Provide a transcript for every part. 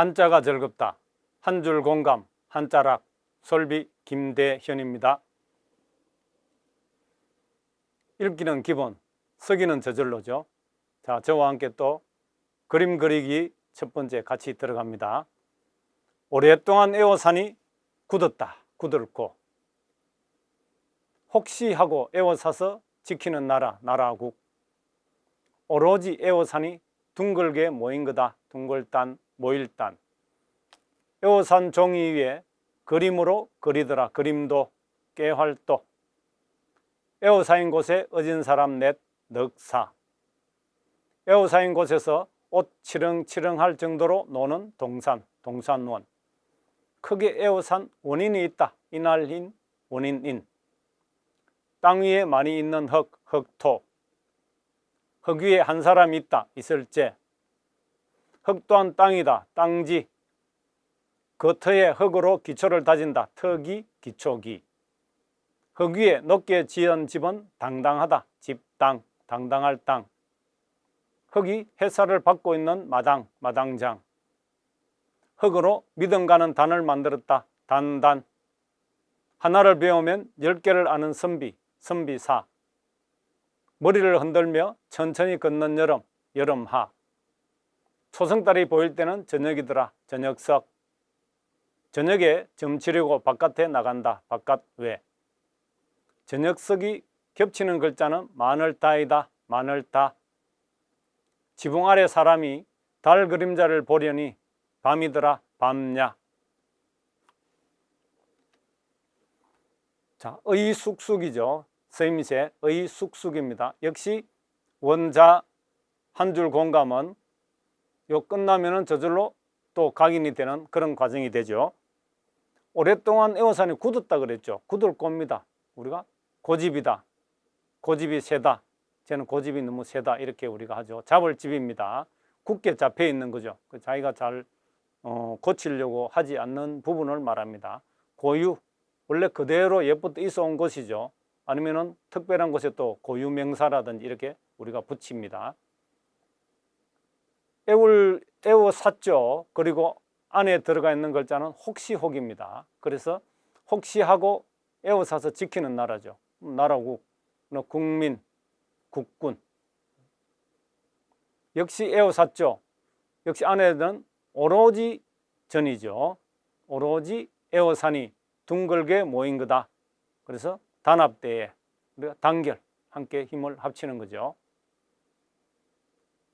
한자가 즐겁다. 한 줄 공감, 한자락, 솔비 김대현입니다. 읽기는 기본, 쓰기는 저절로죠. 자, 저와 함께 또 그림 그리기 첫 번째 같이 들어갑니다. 오랫동안 애워사니 굳었다, 굳었고, 혹시 하고 애워사서 지키는 나라, 나라국. 오로지 애워사니 둥글게 모인 거다, 둥글단, 모일단. 애워산 종이 위에 그림으로 그리더라, 그림도, 깨활도. 애워사인 곳에 어진 사람 넷, 넉사. 애워사인 곳에서 옷 치렁치렁할 정도로 노는 동산, 동산원. 크게 애워산 원인이 있다, 이날인, 원인인. 땅 위에 많이 있는 흙, 흙토. 흙 위에 한 사람이 있다, 있을제. 흙 또한 땅이다, 땅지. 그 터에 흙으로 기초를 다진다, 터기, 기초기. 흙 위에 높게 지은 집은 당당하다, 집당, 당당할 땅. 흙이 햇살을 받고 있는 마당, 마당장. 흙으로 믿음 가는 단을 만들었다, 단단. 하나를 배우면 10개를 아는 선비, 선비사. 머리를 흔들며 천천히 걷는 여름, 여름하. 초승달이 보일 때는 저녁이더라, 저녁석. 저녁에 점치려고 바깥에 나간다, 바깥외. 저녁석이 겹치는 글자는 마늘다이다, 마늘다. 지붕 아래 사람이 달 그림자를 보려니 밤이더라, 밤야. 자, 의숙숙이죠. 서임새 의숙숙입니다. 역시 원자 한 줄 공감은 요 끝나면은 저절로 또 각인이 되는 그런 과정이 되죠. 오랫동안 애워사니 굳었다 그랬죠. 굳을 겁니다. 우리가 고집이다, 고집이 세다. 저는 고집이 너무 세다 이렇게 우리가 하죠. 잡을 집입니다. 굳게 잡혀 있는 거죠. 자기가 잘 고치려고 하지 않는 부분을 말합니다. 고유, 원래 그대로 옛부터 있어 온 것이죠. 아니면은 특별한 곳에 또 고유명사라든지 이렇게 우리가 붙입니다. 애워샀죠. 그리고 안에 들어가 있는 글자는 혹시 혹입니다. 그래서 혹시 하고 애워사서 지키는 나라죠. 나라국, 국민, 국군. 역시 애워샀죠. 역시 안에는 오로지 전이죠. 오로지 애워사니 둥글게 모인 거다. 그래서 단합대에 우리가 단결, 함께 힘을 합치는 거죠.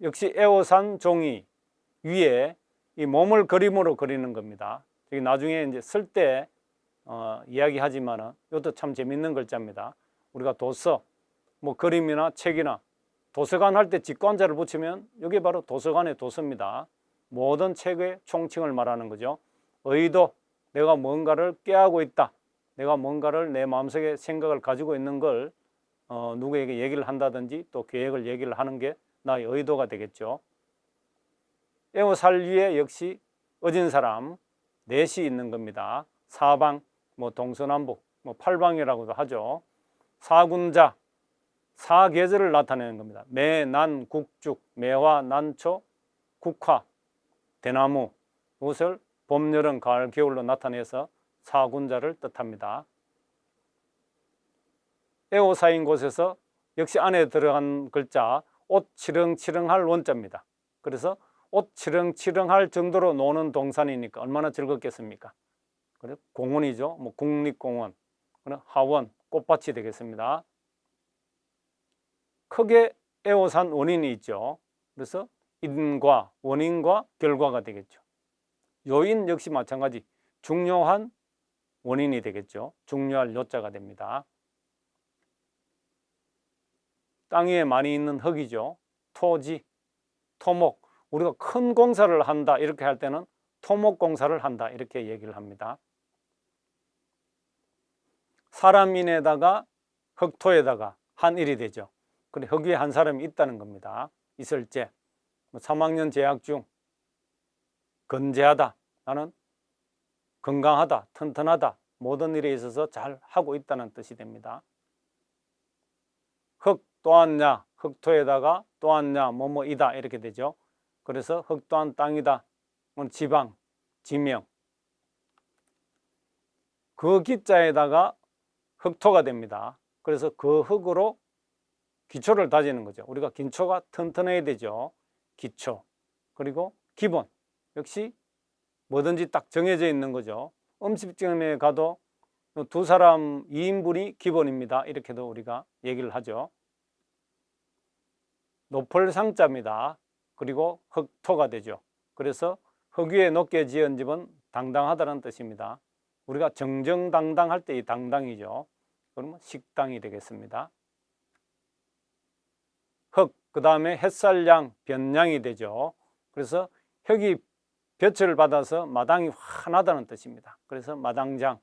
역시 애워산 종이 위에 이 몸을 그림으로 그리는 겁니다. 여기 나중에 이제 쓸 때 이야기하지만은 이것도 참 재밌는 글자입니다. 우리가 도서, 뭐 그림이나 책이나 도서관 할 때 직관자를 붙이면 이게 바로 도서관의 도서입니다. 모든 책의 총칭을 말하는 거죠. 의도, 내가 뭔가를 꾀하고 있다. 내가 뭔가를 내 마음속에 생각을 가지고 있는 걸 누구에게 얘기를 한다든지 또 계획을 얘기를 하는 게 나의 의도가 되겠죠. 애워살 위에 역시 어진 사람 넷이 있는 겁니다. 사방, 뭐 동서남북, 뭐 팔방이라고도 하죠. 사군자, 사계절을 나타내는 겁니다. 매, 난, 국죽, 매화, 난초, 국화, 대나무. 이것을 봄, 여름, 가을, 겨울로 나타내서 사군자를 뜻합니다. 애워사인 곳에서 역시 안에 들어간 글자 옷 치렁치렁할 원자입니다. 그래서 옷 치렁치렁할 정도로 노는 동산이니까 얼마나 즐겁겠습니까? 그래 공원이죠. 뭐 국립공원, 하원, 꽃밭이 되겠습니다. 크게 애워산 원인이 있죠. 그래서 인과, 원인과 결과가 되겠죠. 요인 역시 마찬가지 중요한 원인이 되겠죠. 중요할 요자가 됩니다. 땅 위에 많이 있는 흙이죠. 토지, 토목. 우리가 큰 공사를 한다 이렇게 할 때는 토목공사를 한다 이렇게 얘기를 합니다. 사람인에다가 흙토에다가 한 일이 되죠. 근데 흙 위에 한 사람이 있다는 겁니다. 있을제. 3학년 재학 중 건재하다. 나는 건강하다, 튼튼하다. 모든 일에 있어서 잘 하고 있다는 뜻이 됩니다. 흙 또한냐, 흙토에다가 또한냐, 뭐뭐이다 이렇게 되죠. 그래서 흙 또한 땅이다. 지방, 지명. 그 기자에다가 흑토가 됩니다. 그래서 그 흙으로 기초를 다지는 거죠. 우리가 기초가 튼튼해야 되죠. 기초. 그리고 기본. 역시 뭐든지 딱 정해져 있는 거죠. 음식점에 가도 두 사람 2인분이 기본입니다. 이렇게도 우리가 얘기를 하죠. 높을 상자입니다. 그리고 흑토가 되죠. 그래서 흙 위에 높게 지은 집은 당당하다는 뜻입니다. 우리가 정정당당할 때 이 당당이죠. 그러면 식당이 되겠습니다. 흙, 그 다음에 햇살양, 변양이 되죠. 그래서 흙이 볕을 받아서 마당이 환하다는 뜻입니다. 그래서 마당장,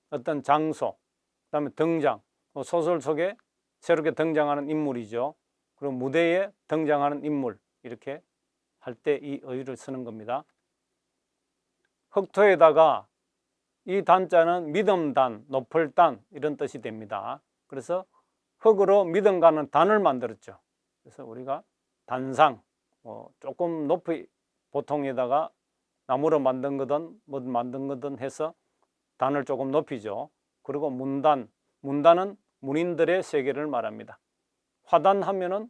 어떤 장소, 그 다음에 등장, 소설 속에 새롭게 등장하는 인물이죠. 그리고 무대에 등장하는 인물, 이렇게 할 때 이 어휘를 쓰는 겁니다. 흑토에다가 이 단자는 믿음단, 높을 단 이런 뜻이 됩니다. 그래서 흙으로 믿음 가는 단을 만들었죠. 그래서 우리가 단상, 조금 높이 보통에다가 나무로 만든 거든 뭐 만든 거든 해서 단을 조금 높이죠. 그리고 문단, 문단은 문인들의 세계를 말합니다. 화단 하면은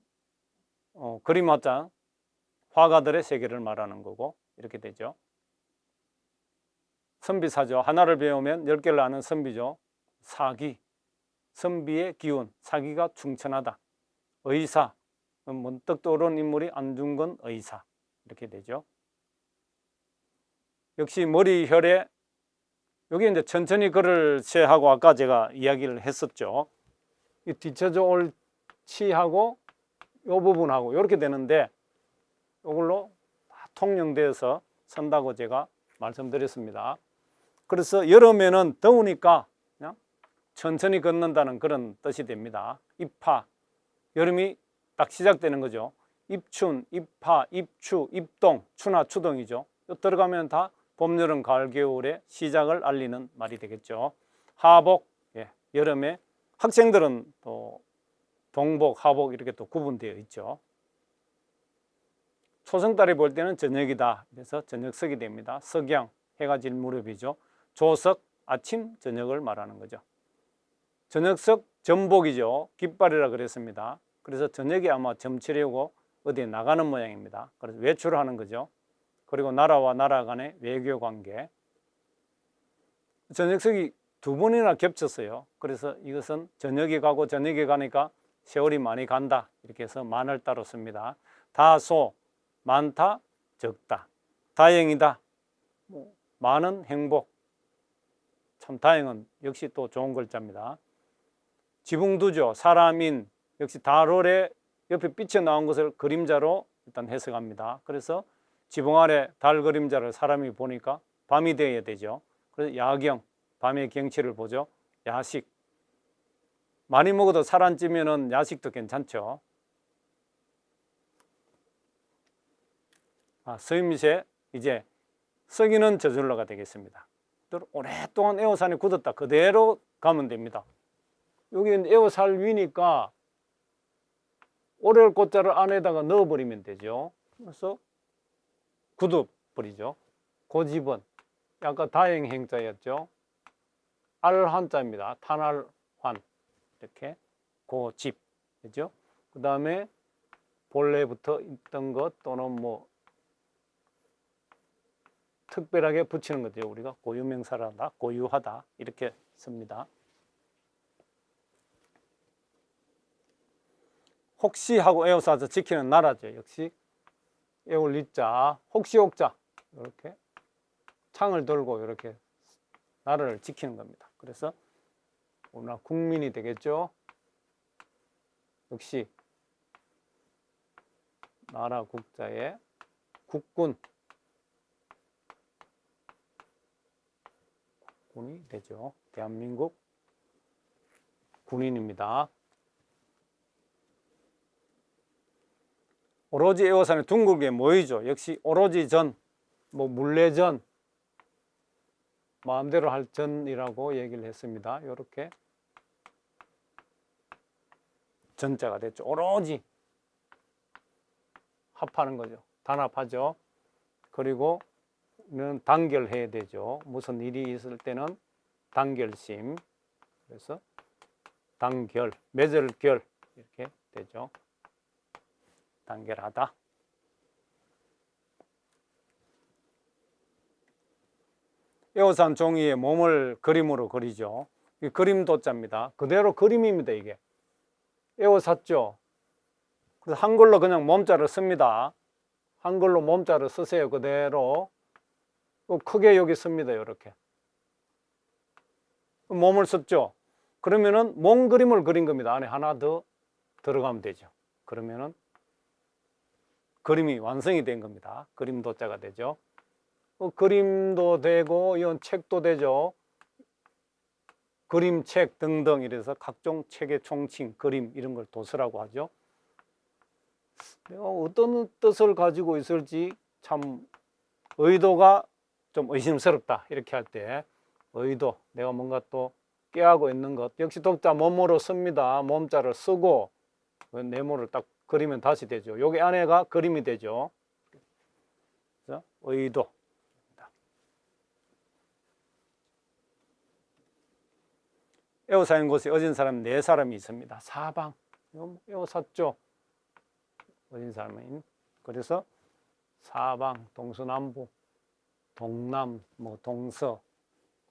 그림 화장, 화가들의 세계를 말하는 거고 이렇게 되죠. 선비사죠. 하나를 배우면 10개를 아는 선비죠. 사기, 선비의 기운, 사기가 충천하다. 의사, 문득 떠오른 인물이 안중근 의사 이렇게 되죠. 역시 머리, 혈에 여기 이제 천천히 걸을 세하고 아까 제가 이야기를 했었죠. 이 뒤쳐져 올 치하고 이 부분하고 이렇게 되는데 이걸로 다 통용되어서 선다고 제가 말씀드렸습니다. 그래서 여름에는 더우니까 그냥 천천히 걷는다는 그런 뜻이 됩니다. 입하, 여름이 딱 시작되는 거죠. 입춘, 입하, 입추, 입동, 추나 추동이죠. 들어가면 다 봄, 여름, 가을, 겨울의 시작을 알리는 말이 되겠죠. 하복, 여름에 학생들은 또 동복, 하복 이렇게 또 구분되어 있죠. 초승달이 볼 때는 저녁이다. 그래서 저녁석이 됩니다. 석양, 해가 질 무렵이죠. 조석, 아침, 저녁을 말하는 거죠. 저녁석, 전복이죠. 깃발이라 그랬습니다. 그래서 저녁에 아마 점치려고 어디에 나가는 모양입니다. 그래서 외출을 하는 거죠. 그리고 나라와 나라 간의 외교 관계. 저녁석이 두 번이나 겹쳤어요. 그래서 이것은 저녁에 가고 저녁에 가니까 세월이 많이 간다. 이렇게 해서 많을 따로 씁니다. 다소, 많다, 적다. 다행이다, 많은 행복. 참 다행은 역시 또 좋은 글자입니다. 지붕두죠. 사람인, 역시 달월에 옆에 빛이 나온 것을 그림자로 일단 해석합니다. 그래서 지붕 아래 달 그림자를 사람이 보니까 밤이 되어야 되죠. 그래서 야경, 밤의 경치를 보죠. 야식, 많이 먹어도 살 안 찌면은 야식도 괜찮죠. 서임새, 이제 썩이는 저절로가 되겠습니다. 오랫동안 에어산이 굳었다 그대로 가면 됩니다. 여기 에어살 위니까 오레올 꽃자를 안에다가 넣어버리면 되죠. 그래서 굳어버리죠. 고집은 약간 다행행자였죠. 알한자입니다. 탄알환, 이렇게 고집, 그죠? 그 다음에 본래부터 있던 것 또는 뭐 특별하게 붙이는 거죠. 우리가 고유명사라다, 고유하다 이렇게 씁니다. 혹시 하고 에워싸서 지키는 나라죠. 역시 에올리자, 혹시 옥자 이렇게 창을 들고 이렇게 나라를 지키는 겁니다. 그래서 우리나라 국민이 되겠죠. 역시 나라 국자의 국군, 군이 되죠. 대한민국 군인입니다. 오로지 에워산의 둥글게 모이죠. 역시 오로지 전, 물레전, 마음대로 할 전이라고 얘기를 했습니다. 이렇게 전자가 됐죠. 오로지 합하는 거죠. 단합하죠. 그리고 단결해야 되죠. 무슨 일이 있을 때는 단결심. 그래서 단결, 맺을 결 이렇게 되죠. 단결하다. 에워싼 종이에 몸을 그림으로 그리죠. 이 그림도자입니다. 그대로 그림입니다. 이게 에워쌌죠. 그래서 한글로 그냥 몸자를 씁니다. 한글로 몸자를 쓰세요. 그대로 크게 여기 씁니다. 이렇게 몸을 썼죠. 그러면은 몸 그림을 그린 겁니다. 안에 하나 더 들어가면 되죠. 그러면은 그림이 완성이 된 겁니다. 그림도자가 되죠. 그림도 되고 이건 책도 되죠. 그림책 등등 이래서 각종 책의 총칭, 그림 이런 걸 도서라고 하죠. 어떤 뜻을 가지고 있을지 참 의도가 좀 의심스럽다 이렇게 할 때 의도, 내가 뭔가 또 꾀하고 있는 것, 역시 독자 몸으로 씁니다. 몸자를 쓰고 네모를 딱 그리면 다시 되죠. 여기 안에가 그림이 되죠. 그래서 의도. 에워싸인 곳에 어진 사람 4사람이 있습니다. 사방 에워쌌죠. 어진 사람인. 그래서 사방, 동서남북, 동남, 동서,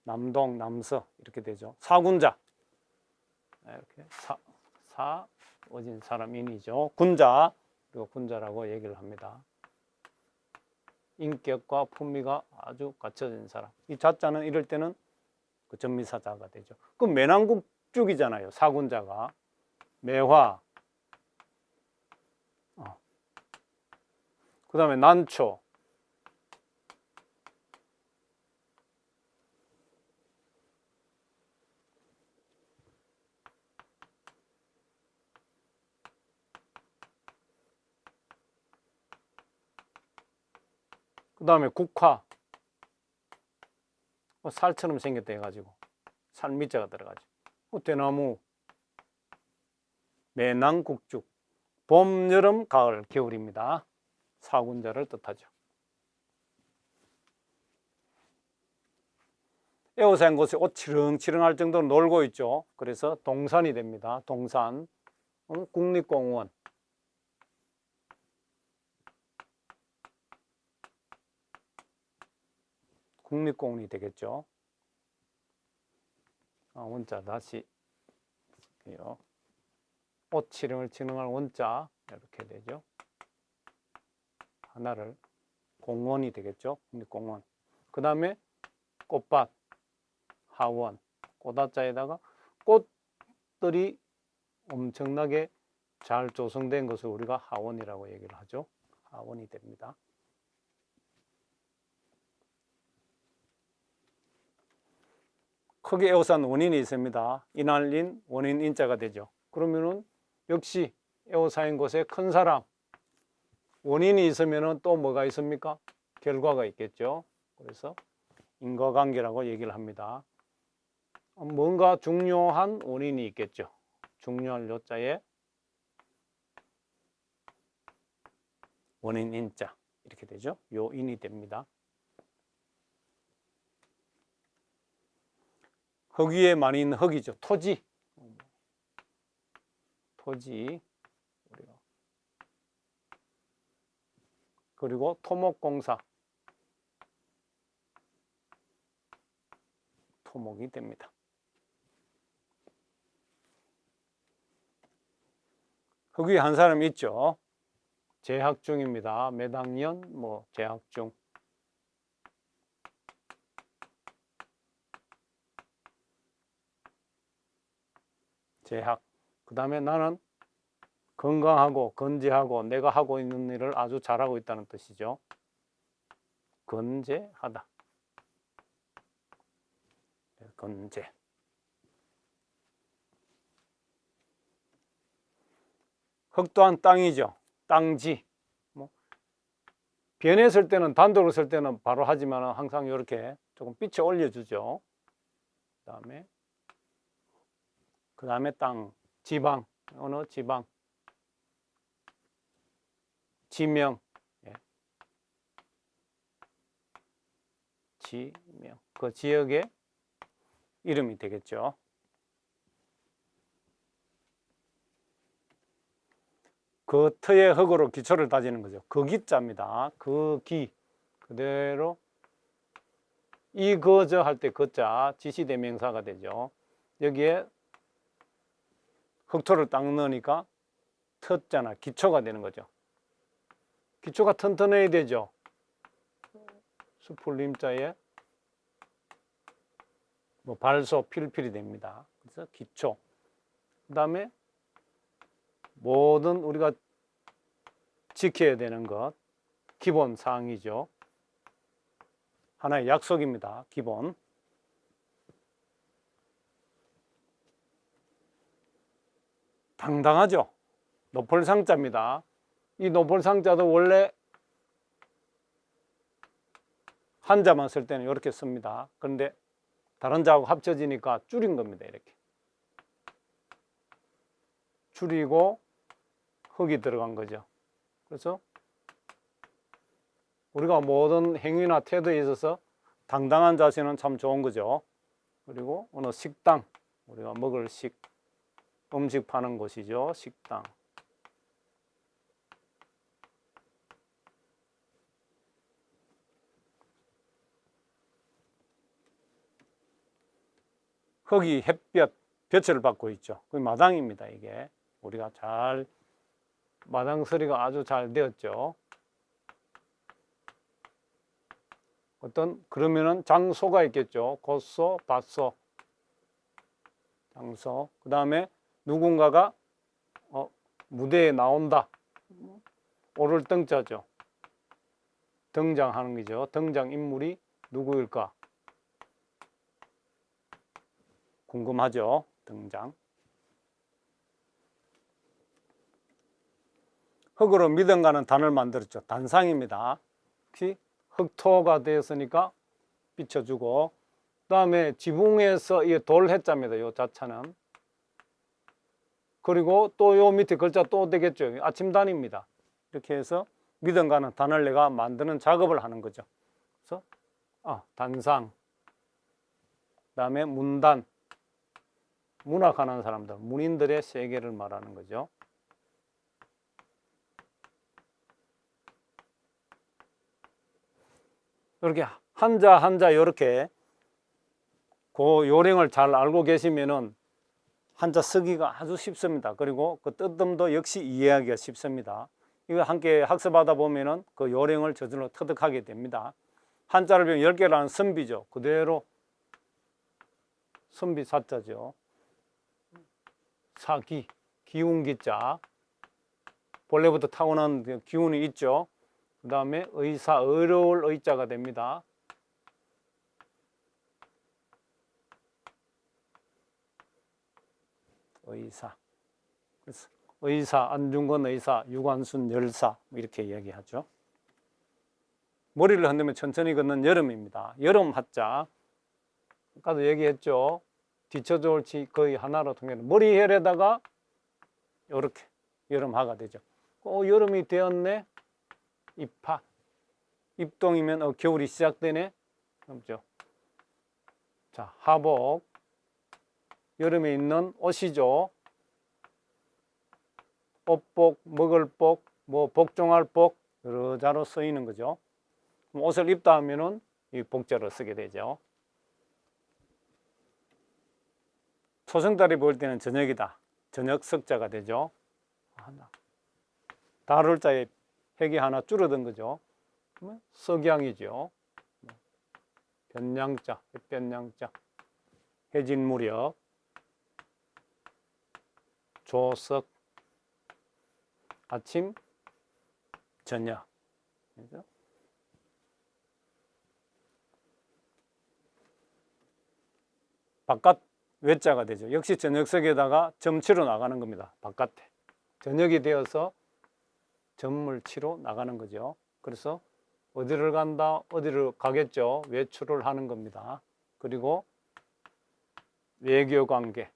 남동, 남서 이렇게 되죠. 사군자. 이렇게 어진 사람인이죠. 군자, 그리고 군자라고 얘기를 합니다. 인격과 품위가 아주 갖춰진 사람. 이 자자는 이럴 때는 그 전미사자가 되죠. 그 매난국죽이잖아요. 사군자가 매화, 그 다음에 난초, 그 다음에 국화, 살처럼 생겼다 해가지고 살 밑자가 들어가죠. 대나무, 매난국죽, 봄, 여름, 가을, 겨울입니다. 사군자를 뜻하죠. 에워싼 곳에 옷 치렁치렁할 정도로 놀고 있죠. 그래서 동산이 됩니다. 동산, 국립공원, 국립공원이 되겠죠. 원자 다시 쓸게요. 옷 치렁치렁할 원자 이렇게 되죠. 하나를 공원이 되겠죠. 국립공원. 그 다음에 꽃밭, 하원, 꽃화자에다가 꽃들이 엄청나게 잘 조성된 것을 우리가 하원이라고 얘기를 하죠. 하원이 됩니다. 크게 에워싼 원인이 있습니다. 이날린 원인 인자가 되죠. 그러면은 역시 에워싸인 곳에 큰 사람, 원인이 있으면은 또 뭐가 있습니까? 결과가 있겠죠. 그래서 인과관계라고 얘기를 합니다. 뭔가 중요한 원인이 있겠죠. 중요한 요자에 원인 인자 이렇게 되죠. 요인이 됩니다. 흙 위에 많이 있는 흙이죠. 토지. 그리고 토목공사. 토목이 됩니다. 흙 위에 한 사람 있죠. 재학 중입니다. 몇 학년? 재학 중. 재학. 그 다음에 나는 건강하고 건재하고 내가 하고 있는 일을 아주 잘하고 있다는 뜻이죠. 건재하다. 건재. 흙 또한 땅이죠. 땅지. 변했을 때는 단독으로 쓸 때는 바로 하지만 항상 이렇게 조금 빛에 올려주죠. 그 다음에 땅, 지방, 어느 지방, 지명, 지명, 그 지역의 이름이 되겠죠. 그 터의 흙으로 기초를 다지는 거죠. 그 기자입니다. 그 기 그대로 이 거저 할 때 거자 지시대명사가 되죠. 여기에 흙토를 딱 넣으니까 터자나 기초가 되는 거죠. 기초가 튼튼해야 되죠. 수풀림자에 뭐 발소 필필이 됩니다. 그래서 기초. 그 다음에 모든 우리가 지켜야 되는 것 기본 사항이죠. 하나의 약속입니다. 기본. 당당하죠. 노폴상자입니다. 이 노폴상자도 원래 한자만 쓸 때는 이렇게 씁니다. 그런데 다른 자하고 합쳐지니까 줄인 겁니다. 이렇게 줄이고 흙이 들어간 거죠. 그래서 우리가 모든 행위나 태도에 있어서 당당한 자세는 참 좋은 거죠. 그리고 어느 식당, 우리가 먹을 음식 파는 곳이죠. 식당. 흙이 빛을 받고 있죠. 그 마당입니다. 이게 우리가 마당 서리가 아주 잘 되었죠. 그러면은 장소가 있겠죠. 곳소, 밭소, 장소. 그 다음에 누군가가 무대에 나온다. 오를 등자죠. 등장하는 거죠. 등장 인물이 누구일까? 궁금하죠. 등장. 흙으로 믿음가는 단을 만들었죠. 단상입니다. 흙토가 되었으니까 비춰주고, 그 다음에 지붕에서 이 돌해자입니다. 요 자차는. 그리고 또 요 밑에 글자 또 되겠죠. 아침단입니다. 이렇게 해서 믿음가는 단을 내가 만드는 작업을 하는 거죠. 그래서 단상, 그 다음에 문단, 문학하는 사람들, 문인들의 세계를 말하는 거죠. 이렇게 한자 한자 이렇게 그 요령을 잘 알고 계시면은 한자 쓰기가 아주 쉽습니다. 그리고 그 뜻음도 역시 이해하기가 쉽습니다. 이거 함께 학습하다 보면은 그 요령을 저절로 터득하게 됩니다. 한자를 배우면 10개라는 선비죠. 그대로 선비 사자죠. 사기, 기운기자. 본래부터 타고난 기운이 있죠. 그 다음에 의사, 어려울 의자가 됩니다. 의사. 그래서 의사, 안중근 의사, 유관순 열사 이렇게 이야기하죠. 머리를 흔들면 천천히 걷는 여름입니다. 여름 하자. 아까도 얘기했죠. 뒤쳐져 올지 거의 하나로 통일해서 머리혈에다가 이렇게 여름하가 되죠. 여름이 되었네. 입하. 입동이면 겨울이 시작되네. 그렇죠. 자, 하복. 여름에 입는 옷이죠. 옷복, 먹을복, 복종할 복 여러 자로 쓰이는 거죠. 옷을 입다 하면은 이 복자로 쓰게 되죠. 초승달이 보일 때는 저녁이다. 저녁 석자가 되죠. 다룰 자에 획이 하나 줄어든 거죠. 석양이죠. 변양자, 햇변양자, 해진 무렵, 조석, 아침, 저녁. 그죠? 바깥 외자가 되죠. 역시 저녁석에다가 점치러 나가는 겁니다. 바깥에. 저녁이 되어서 점을 치러 나가는 거죠. 그래서 어디를 간다, 어디를 가겠죠. 외출을 하는 겁니다. 그리고 외교관계.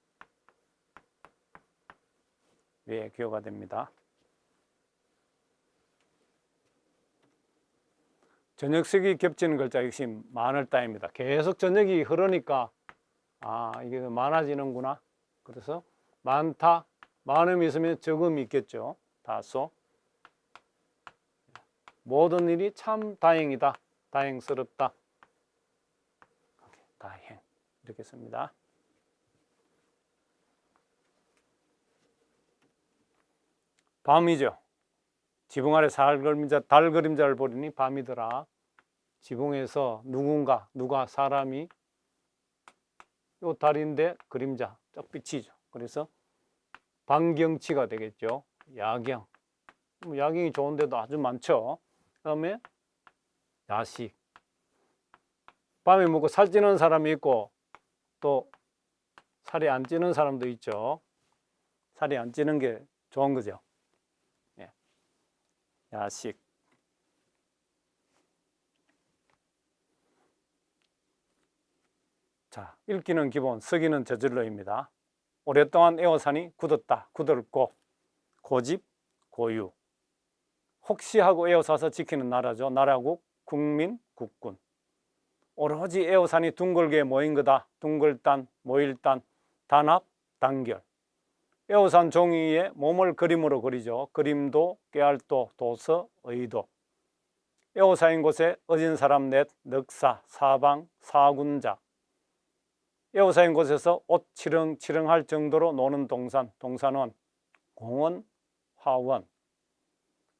외교가 됩니다. 저녁석이 겹치는 글자 역시 많을 따입니다. 계속 저녁이 흐르니까 이게 많아지는구나. 그래서 많다, 많음이 있으면 적음이 있겠죠. 다소. 모든 일이 참 다행이다, 다행스럽다. 다행 이렇게 씁니다. 밤이죠. 지붕 아래 달 그림자를 보리니 밤이더라. 지붕에서 누가 사람이 요 달인데 그림자 쩍 비치죠. 그래서 반경치가 되겠죠. 야경. 야경이 좋은데도 아주 많죠. 그다음에 야식. 밤에 먹고 살찌는 사람이 있고 또 살이 안 찌는 사람도 있죠. 살이 안 찌는 게 좋은 거죠. 예. 야식. 자, 읽기는 기본, 쓰기는 저절로입니다. 오랫동안 에워싸니 굳었다, 굳었고, 고집, 고유. 혹시 하고 에워싸서 지키는 나라죠. 나라국, 국민, 국군. 오로지 에워싸니 둥글게 모인 거다. 둥글단, 모일단, 단합, 단결. 에워싼 종이 위에 몸을 그림으로 그리죠. 그림도, 깨알도, 도서, 의도. 에워싸인 곳에 어진 사람 넷, 넉사, 사방, 사군자. 에워싸인 곳에서 옷 치렁치렁할 정도로 노는 동산, 동산원, 공원, 화원.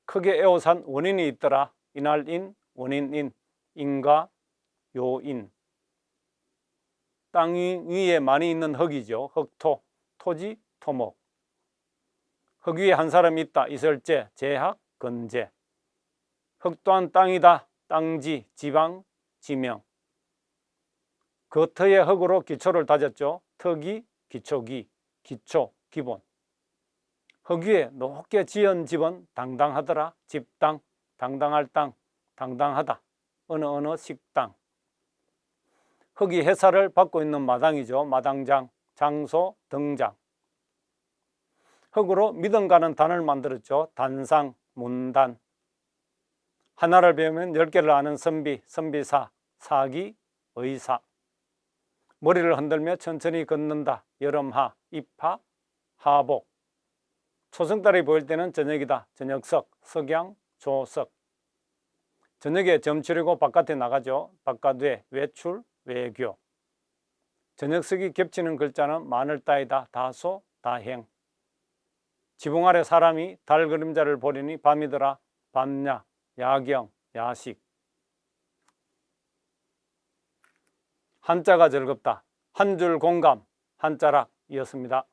크게 에워싼 원인이 있더라. 이날인, 원인인, 인가, 요인. 땅 위에 많이 있는 흙이죠. 흙토, 토지, 토목. 흙 위에 한 사람이 있다. 이설제, 제학, 건제. 흙 또한 땅이다. 땅지, 지방, 지명. 그 터의 흙으로 기초를 다졌죠. 터기, 기초기, 기초, 기본. 흙 위에 높게 지은 집은 당당하더라. 집당, 당당할 땅, 당당하다. 어느 식당. 흙이 해살을 받고 있는 마당이죠. 마당장, 장소, 등장. 흙으로 믿음 가는 단을 만들었죠. 단상, 문단. 하나를 배우면 10개를 아는 선비, 선비사, 사기, 의사. 머리를 흔들며 천천히 걷는다. 여름하, 입하, 하복. 초승달이 보일 때는 저녁이다. 저녁석, 석양, 조석. 저녁에 점치려고 바깥에 나가죠. 바깥외, 외출, 외교. 저녁석이 겹치는 글자는 많을 따이다. 다소, 다행. 지붕 아래 사람이 달 그림자를 보리니 밤이더라. 밤야, 야경, 야식. 한자가 즐겁다. 한 줄 공감, 한자락이었습니다.